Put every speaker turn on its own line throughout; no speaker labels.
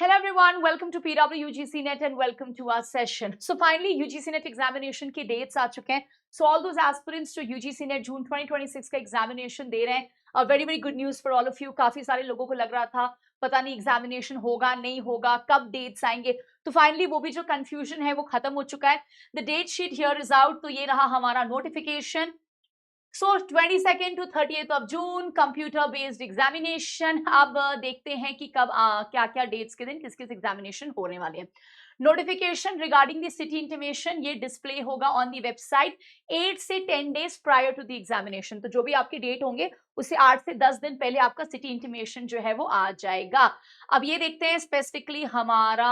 Hello everyone, welcome to PW UGC NET and welcome to our session. So finally UGC NET examination की dates आ चुके हैं. So all those aspirants to UGC NET June 2026 का examination दे रहे हैं. Very good news for all of you. काफी सारे लोगों को लग रहा था पता नहीं examination होगा नहीं होगा, कब dates आएंगे. तो finally वो भी जो confusion है वो खत्म हो चुका है. The date sheet here is out. तो ये रहा हमारा notification. So 22nd to 30th of June computer based examination. अब देखते हैं कि कब क्या क्या डेट्स के दिन किस किस एग्जामिनेशन होने वाले हैं. Notification regarding the city intimation ये डिस्प्ले होगा ऑन द वेबसाइट 8 से 10 days prior to the examination. तो जो भी आपके डेट होंगे उससे 8 से 10 दिन पहले आपका सिटी इंटीमेशन जो है वो आ जाएगा. अब ये देखते हैं स्पेसिफिकली हमारा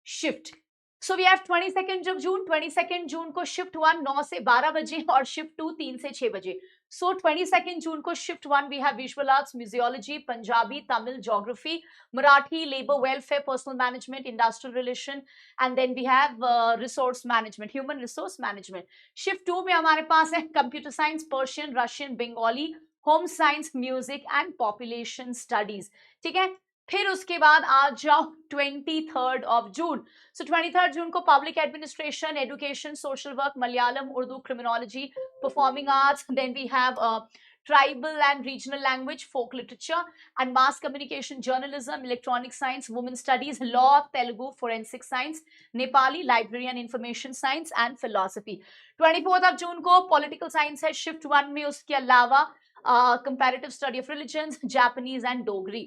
shift. So we have 22nd of June. 22nd जून को शिफ्ट 1 9 से 12 बजे और शिफ्ट 2 3 से 6 बजे. So 22nd जून को shift 1 we have visual arts, museology, Punjabi, Tamil, geography, Marathi, labor welfare, personal management, industrial relation, and then we have resource management, human resource management. Shift 2 में हमारे पास है computer science, Persian, Russian, Bengali, home science, music and population studies. ठीक है. फिर उसके बाद आ जाओ 23rd of June. So 23rd June को public administration, education, social work, Malayalam, Urdu, criminology, performing arts. Then we have tribal and regional language, folk literature and mass communication, journalism, electronic science, women studies, law, Telugu, forensic science, Nepali, library and information science and philosophy. 24th of June को political science है shift 1 में. उसके अलावा comparative study of religions, Japanese and Dogri.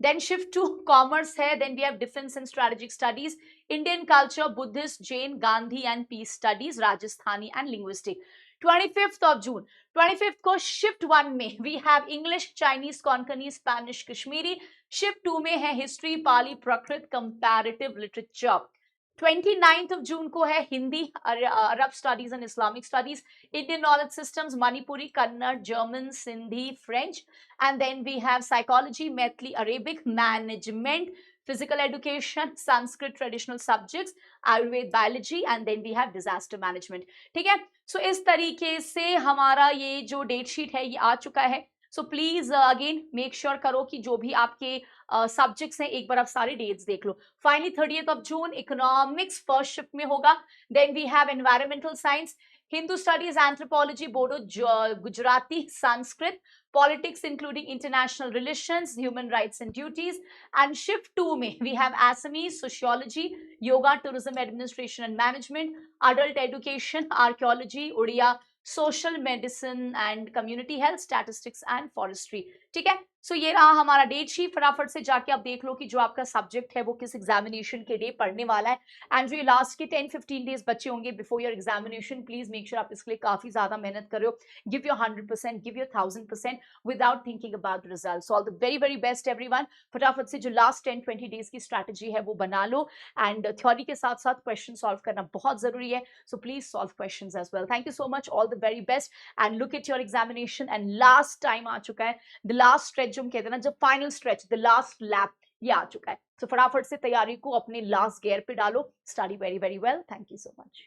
Then shift 2 commerce है. Then we have defense and strategic studies, Indian culture, Buddhist, Jain, Gandhi and peace studies, Rajasthani and linguistic. 25th of June. 25th को shift 1 में we have English, Chinese, Konkani, Spanish, Kashmiri. shift 2 में है history, Pali, Prakrit, comparative literature. 29th of June को है Hindi, Arab studies and Islamic studies, Indian knowledge systems, Manipuri, Kannada, German, Sindhi, French. And then we have psychology, Maithili, Arabic, management, physical education, Sanskrit, traditional subjects, Ayurveda, biology and then we have disaster management. ठीक है. सो इस तरीके से हमारा ये जो डेट शीट है ये आ चुका है. So please again make sure करो कि जो भी आपके सब्जेक्ट्स हैं एक बार आप सारे डेट्स देख लो. Finally 30th of June economics first shift में होगा. Then we have environmental science, Hindu studies, anthropology, Bodo, Gujarati, Sanskrit, politics including international relations, human rights and duties. And shift 2 में we have SME, sociology, yoga, tourism administration and management, adult education, archaeology, Odia, social medicine and community health, statistics and forestry. ठीक है. सो ये रहा हमारा date sheet. फटाफट से जाके आप देख लो कि जो आपका सब्जेक्ट है वो किस एग्जामिनेशन के डे पढ़ने वाला है. एंड जो लास्ट के 10-15 डेज बच्चे होंगे before your examination, please make sure आप इसके लिए काफी ज्यादा मेहनत कर रहे हो. Give your 100%, give your 1000% without thinking about the results. All the very very best everyone. फटाफट से जो लास्ट 10-20 डेज की स्ट्रैटेजी है वो बना लो. एंड थ्योरी के साथ साथ क्वेश्चन सॉल्व करना बहुत जरूरी है. So please solve question as well. Thank you so much. All the very best and look at your examination. And last time आ चुका है, द लास्ट स्ट्रेच जो हम कहते हैं ना, जब final stretch, the last lap, ये आ चुका है. तो फटाफट से तैयारी को अपने लास्ट गियर पे डालो. Study very very well. Thank you so much.